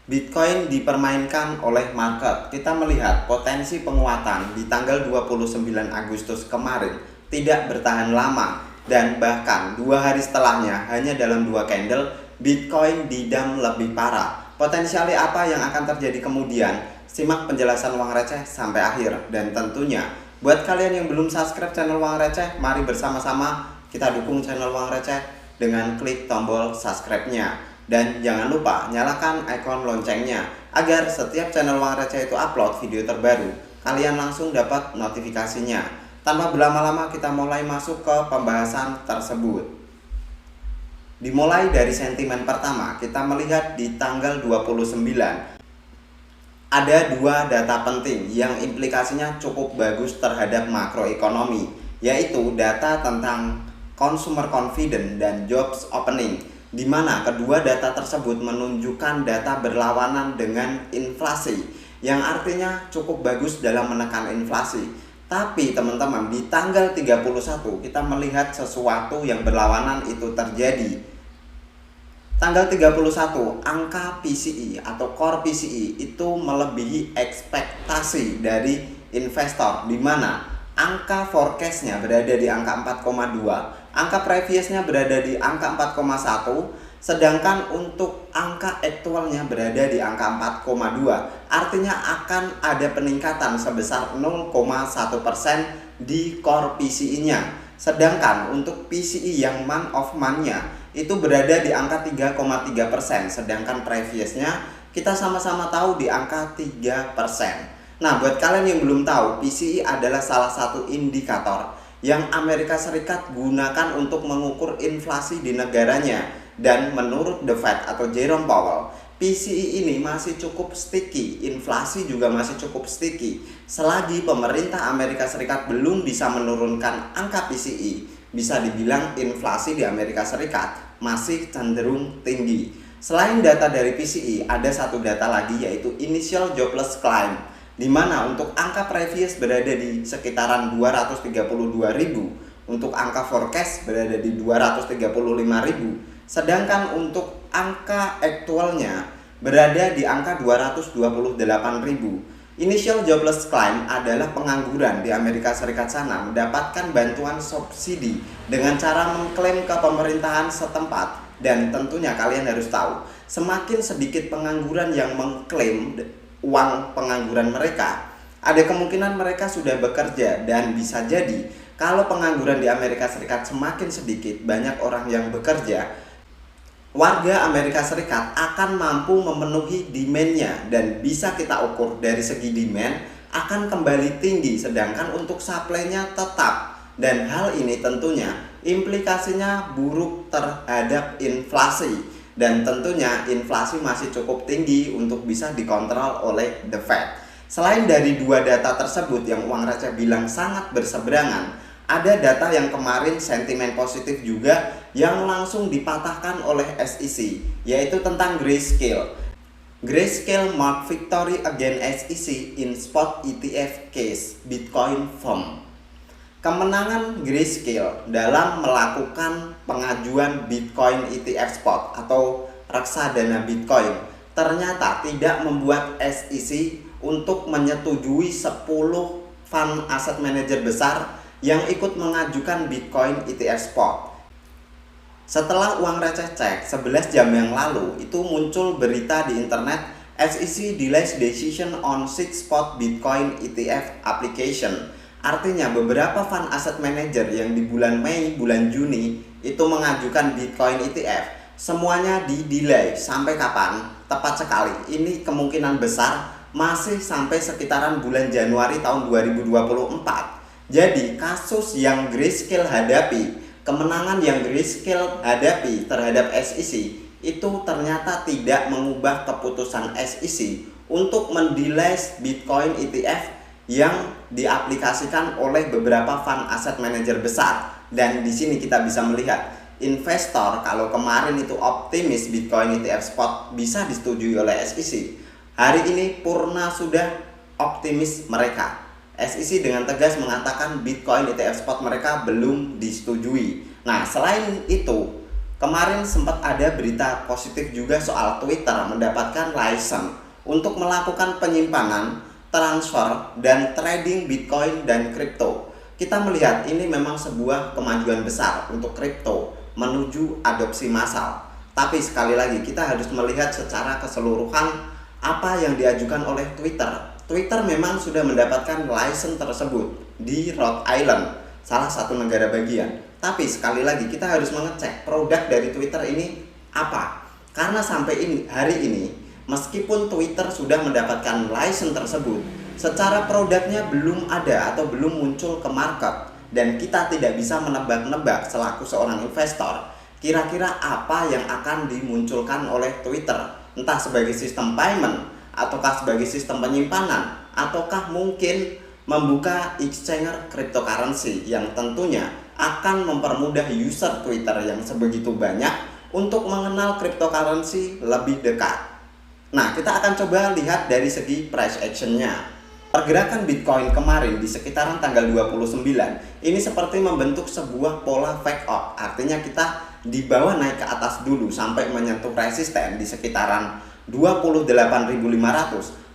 Bitcoin dipermainkan oleh market. Kita melihat potensi penguatan di tanggal 29 Agustus kemarin tidak bertahan lama, dan bahkan 2 hari setelahnya hanya dalam 2 candle Bitcoin didam lebih parah. Potensialnya apa yang akan terjadi kemudian? Simak penjelasan Uang Receh sampai akhir. Dan tentunya buat kalian yang belum subscribe channel Uang Receh, mari bersama-sama kita dukung channel Uang Receh dengan klik tombol subscribe-nya. Dan jangan lupa nyalakan ikon loncengnya agar setiap channel Uang Receh itu upload video terbaru, kalian langsung dapat notifikasinya. Tanpa berlama-lama kita mulai masuk ke pembahasan tersebut. Dimulai dari sentimen pertama, kita melihat di tanggal 29 ada 2 data penting yang implikasinya cukup bagus terhadap makroekonomi, yaitu data tentang consumer confidence dan jobs opening, di mana kedua data tersebut menunjukkan data berlawanan dengan inflasi, yang artinya cukup bagus dalam menekan inflasi. Tapi teman-teman, di tanggal 31 kita melihat sesuatu yang berlawanan itu terjadi. Tanggal 31 angka PCE atau core PCE itu melebihi ekspektasi dari investor, di mana angka forecastnya berada di angka 4,2, angka previousnya berada di angka 4,1, sedangkan untuk angka aktualnya berada di angka 4,2. Artinya akan ada peningkatan sebesar 0,1% di core PCE-nya. Sedangkan untuk PCE yang month of month-nya itu berada di angka 3,3%, sedangkan previousnya kita sama-sama tahu di angka 3%. Nah, buat kalian yang belum tahu, PCE adalah salah satu indikator yang Amerika Serikat gunakan untuk mengukur inflasi di negaranya. Dan menurut The Fed atau Jerome Powell, PCE ini masih cukup sticky, inflasi juga masih cukup sticky. Selagi pemerintah Amerika Serikat belum bisa menurunkan angka PCE, bisa dibilang inflasi di Amerika Serikat masih cenderung tinggi. Selain data dari PCE, ada satu data lagi, yaitu Initial Jobless Claim, di mana untuk angka previous berada di sekitaran 232.000, untuk angka forecast berada di 235.000, sedangkan untuk angka aktualnya berada di angka 228.000. Initial Jobless Claim adalah pengangguran di Amerika Serikat sana mendapatkan bantuan subsidi dengan cara mengklaim ke pemerintahan setempat. Dan tentunya kalian harus tahu, semakin sedikit pengangguran yang mengklaim uang pengangguran mereka, ada kemungkinan mereka sudah bekerja. Dan bisa jadi kalau pengangguran di Amerika Serikat semakin sedikit, banyak orang yang bekerja, warga Amerika Serikat akan mampu memenuhi demand-nya, dan bisa kita ukur dari segi demand akan kembali tinggi, sedangkan untuk supply-nya tetap. Dan hal ini tentunya implikasinya buruk terhadap inflasi, dan tentunya inflasi masih cukup tinggi untuk bisa dikontrol oleh The Fed. Selain dari 2 data tersebut yang Uang Receh bilang sangat berseberangan, ada data yang kemarin sentimen positif juga yang langsung dipatahkan oleh SEC, yaitu tentang Grayscale. Grayscale mark victory against SEC in spot ETF case Bitcoin firm. Kemenangan Grayscale dalam melakukan pengajuan Bitcoin ETF spot atau reksadana Bitcoin ternyata tidak membuat SEC untuk menyetujui 10 fund asset manager besar yang ikut mengajukan Bitcoin ETF spot. Setelah Uang Receh cek 11 jam yang lalu, itu muncul berita di internet, SEC delays decision on 6 spot Bitcoin ETF application. Artinya beberapa fund asset manager yang di bulan Mei, bulan Juni itu mengajukan Bitcoin ETF, semuanya di-delay. Sampai kapan? Tepat sekali, ini kemungkinan besar masih sampai sekitaran bulan Januari tahun 2024. Jadi kasus yang Grayscale hadapi, kemenangan yang Grayscale hadapi terhadap SEC itu ternyata tidak mengubah keputusan SEC untuk mendelay Bitcoin ETF yang diaplikasikan oleh beberapa fund asset manager besar. Dan di sini kita bisa melihat investor kalau kemarin itu optimis Bitcoin ETF spot bisa disetujui oleh SEC, hari ini purna sudah optimis mereka. SEC dengan tegas mengatakan Bitcoin ETF spot mereka belum disetujui. Nah, selain itu, kemarin sempat ada berita positif juga soal Twitter mendapatkan license untuk melakukan penyimpanan, transfer, dan trading Bitcoin dan kripto. Kita melihat ini memang sebuah kemajuan besar untuk kripto menuju adopsi massal. Tapi sekali lagi kita harus melihat secara keseluruhan apa yang diajukan oleh Twitter. Twitter memang sudah mendapatkan license tersebut di Rhode Island, salah satu negara bagian. Tapi sekali lagi kita harus mengecek produk dari Twitter ini apa. Karena sampai hari ini, meskipun Twitter sudah mendapatkan license tersebut, secara produknya belum ada atau belum muncul ke market. Dan kita tidak bisa menebak-nebak selaku seorang investor, kira-kira apa yang akan dimunculkan oleh Twitter. Entah sebagai sistem payment, ataukah sebagai sistem penyimpanan, ataukah mungkin membuka exchanger cryptocurrency yang tentunya akan mempermudah user Twitter yang sebegitu banyak untuk mengenal cryptocurrency lebih dekat. Nah, kita akan coba lihat dari segi price actionnya. Pergerakan Bitcoin kemarin di sekitaran tanggal 29 ini seperti membentuk sebuah pola fake out. Artinya kita di bawah naik ke atas dulu sampai menyentuh resisten di sekitaran 28.500.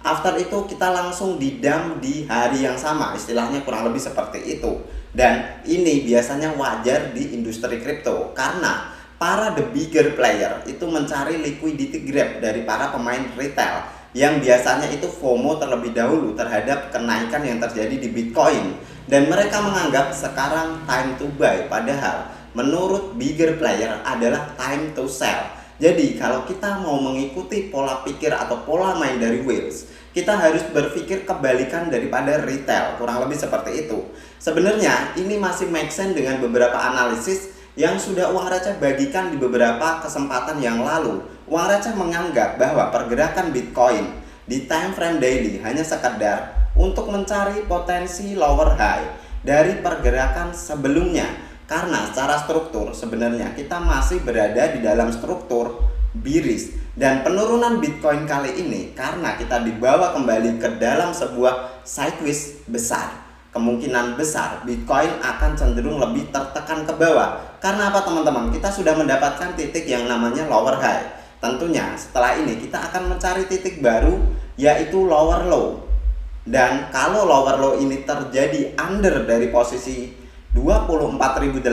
After itu kita langsung di-dump di hari yang sama, istilahnya kurang lebih seperti itu. Dan ini biasanya wajar di industri kripto karena para the bigger player itu mencari liquidity grab dari para pemain retail yang biasanya itu FOMO terlebih dahulu terhadap kenaikan yang terjadi di Bitcoin, dan mereka menganggap sekarang time to buy, padahal menurut bigger player adalah time to sell. Jadi kalau kita mau mengikuti pola pikir atau pola main dari whales, kita harus berpikir kebalikan daripada retail, kurang lebih seperti itu. Sebenarnya ini masih make sense dengan beberapa analisis yang sudah Uang Receh bagikan di beberapa kesempatan yang lalu. Uang Receh menganggap bahwa pergerakan Bitcoin di time frame daily hanya sekedar untuk mencari potensi lower high dari pergerakan sebelumnya. Karena secara struktur sebenarnya kita masih berada di dalam struktur bearish, dan penurunan Bitcoin kali ini karena kita dibawa kembali ke dalam sebuah sideways besar, kemungkinan besar Bitcoin akan cenderung lebih tertekan ke bawah. Karena apa teman-teman? Kita sudah mendapatkan titik yang namanya lower high. Tentunya setelah ini kita akan mencari titik baru, yaitu lower low. Dan kalau lower low ini terjadi under dari posisi 24.800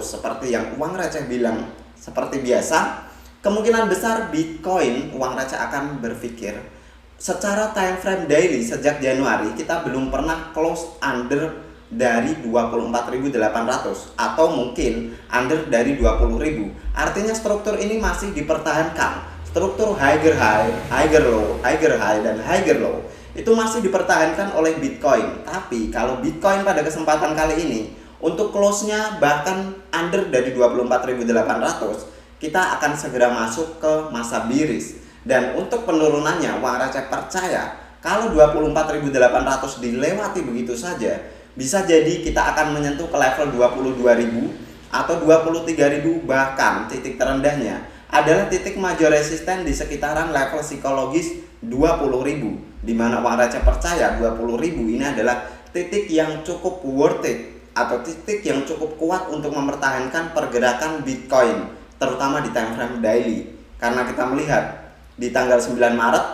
seperti yang Uang Receh bilang seperti biasa, kemungkinan besar Bitcoin Uang Receh akan berpikir secara time frame daily sejak Januari kita belum pernah close under dari 24.800 atau mungkin under dari 20.000. Artinya struktur ini masih dipertahankan. Struktur higher high, higher low, higher high, dan higher low itu masih dipertahankan oleh Bitcoin. Tapi kalau Bitcoin pada kesempatan kali ini untuk close-nya bahkan under dari 24.800, kita akan segera masuk ke masa bearish. Dan untuk penurunannya, Uang Receh percaya kalau 24.800 dilewati begitu saja, bisa jadi kita akan menyentuh ke level 22.000 atau 23.000, bahkan titik terendahnya adalah titik major resisten di sekitaran level psikologis 20.000, di mana Uang Receh percaya 20.000 ini adalah titik yang cukup worth it atau titik yang cukup kuat untuk mempertahankan pergerakan Bitcoin, terutama di time frame daily. Karena kita melihat di tanggal 9 Maret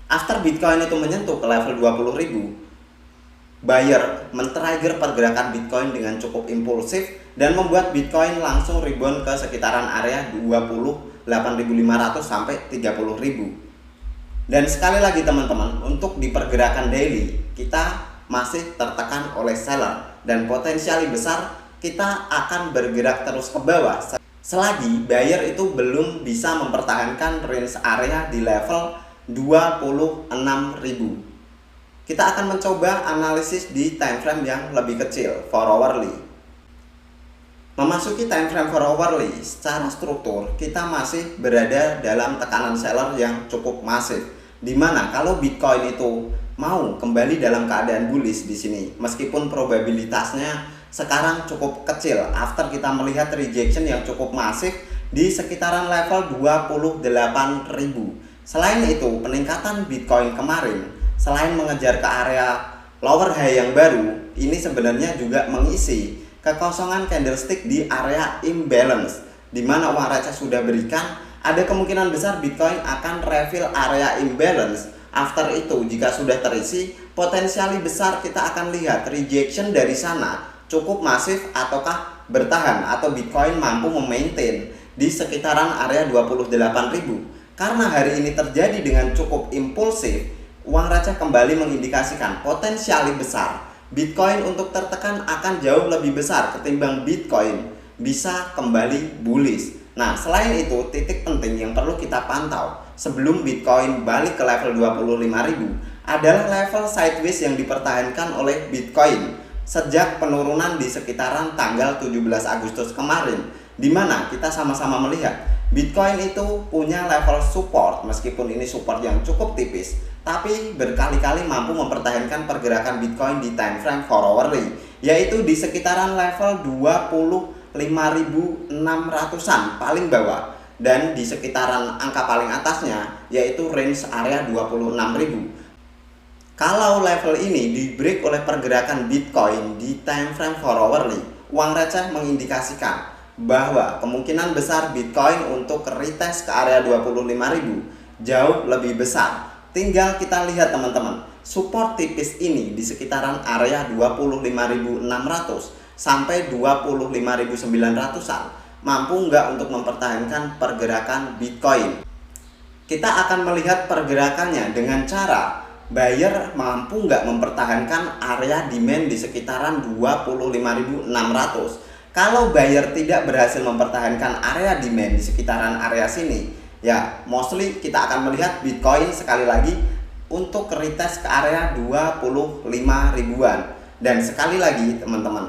after Bitcoin itu menyentuh ke level 20.000, buyer men-trigger pergerakan Bitcoin dengan cukup impulsif dan membuat Bitcoin langsung rebound ke sekitaran area 28.500 sampai 30.000. Dan sekali lagi teman-teman, untuk di pergerakan daily kita masih tertekan oleh seller dan potensial besar kita akan bergerak terus ke bawah selagi buyer itu belum bisa mempertahankan range area di level 26.000. Kita akan mencoba analisis di time frame yang lebih kecil, 4 hourly. Memasuki time frame 4 hourly, secara struktur kita masih berada dalam tekanan seller yang cukup masif, dimana kalau Bitcoin itu mau kembali dalam keadaan bullish di sini, meskipun probabilitasnya sekarang cukup kecil after kita melihat rejection yang cukup masif di sekitaran level 28.000. Selain itu, peningkatan Bitcoin kemarin selain mengejar ke area lower high yang baru, ini sebenarnya juga mengisi kekosongan candlestick di area imbalance. di mana uang receh sudah berikan, ada kemungkinan besar Bitcoin akan refill area imbalance. After itu, jika sudah terisi, potensial besar kita akan lihat rejection dari sana cukup masif ataukah bertahan, atau Bitcoin mampu memaintain di sekitaran area 28.000. Karena hari ini terjadi dengan cukup impulsif, uang receh kembali mengindikasikan potensial besar Bitcoin untuk tertekan akan jauh lebih besar ketimbang Bitcoin bisa kembali bullish. Nah, selain itu, titik penting yang perlu kita pantau sebelum Bitcoin balik ke level 25.000 adalah level sideways yang dipertahankan oleh Bitcoin sejak penurunan di sekitaran tanggal 17 Agustus kemarin, di mana kita sama-sama melihat Bitcoin itu punya level support, meskipun ini support yang cukup tipis, tapi berkali-kali mampu mempertahankan pergerakan Bitcoin di time frame 4 hourly, yaitu di sekitaran level 25.600-an paling bawah, dan di sekitaran angka paling atasnya yaitu range area 26.000. Kalau level ini di break oleh pergerakan Bitcoin di time frame 4 hourly, uang receh mengindikasikan bahwa kemungkinan besar Bitcoin untuk retest ke area 25.000 jauh lebih besar. Tinggal kita lihat teman-teman, support tipis ini di sekitaran area 25.600 sampai 25.900-an mampu nggak untuk mempertahankan pergerakan Bitcoin. Kita akan melihat pergerakannya dengan cara buyer mampu nggak mempertahankan area demand di sekitaran 25.600. Kalau buyer tidak berhasil mempertahankan area demand di sekitaran area sini, ya mostly kita akan melihat Bitcoin sekali lagi untuk retest ke area 25 ribuan. Dan sekali lagi teman-teman,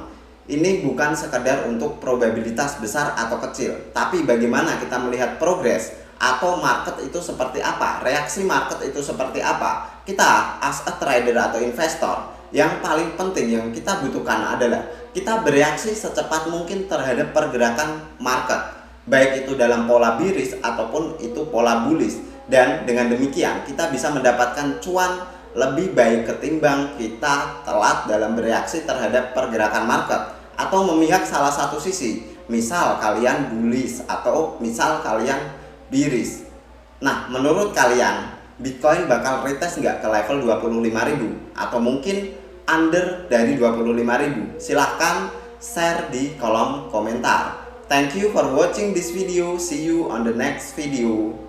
ini bukan sekedar untuk probabilitas besar atau kecil, tapi bagaimana kita melihat progres atau market itu seperti apa, reaksi market itu seperti apa. Kita as a trader atau investor, yang paling penting yang kita butuhkan adalah kita bereaksi secepat mungkin terhadap pergerakan market, baik itu dalam pola bearish ataupun itu pola bullish. Dan dengan demikian kita bisa mendapatkan cuan lebih baik ketimbang kita telat dalam bereaksi terhadap pergerakan market atau memihak salah satu sisi, misal kalian bullish atau misal kalian bearish. Nah, menurut kalian Bitcoin bakal retest nggak ke level 25.000 atau mungkin under dari 25.000? Silahkan share di kolom komentar. Thank you for watching this video. See you on the next video.